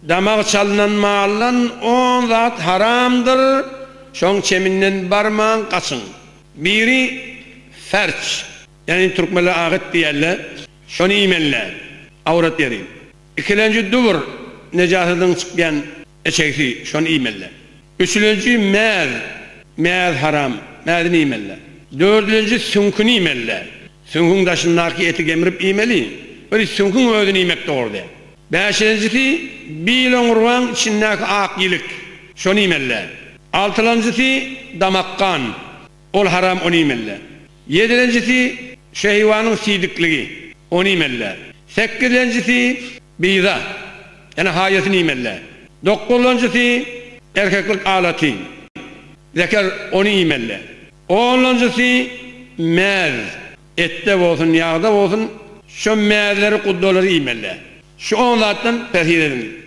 damak çalınan mallan 10 zat haramdır. Şoň çeminden barman kaçın. Biri ferç. Yani Türkmenler ağıt diýerler. Şonu iýmenler. Awrat ýeri. İkilenci dubur nejasatyň çykýan eçeksi. Şonu iýmenler. Üçüncü mer. Mer haram. Merdini iýmenler. Dördüncü sünkün iýmenler. Sünkün daşyndaky eti gemirip iýmeli. Öyle sünkün özüni iýmek dogry. Beşincisi bilen urwan içindäki ak ýilik. Şonu iýmenler. Altıncısı damakkan. Ol haram onu iýmenler. Yedincisi şehvanın sidikligi. Onu iýmenler. Sekizincisi biza. Yani hayatını iýmenler. Dokuzuncusu erkeklik alatı. Zeker onu iýmenler. Onuncısı mer. Ette bolsun, yağda bolsun. Şu merleri, kuddoları iýmenler. Şu 10 zattan perhir edin.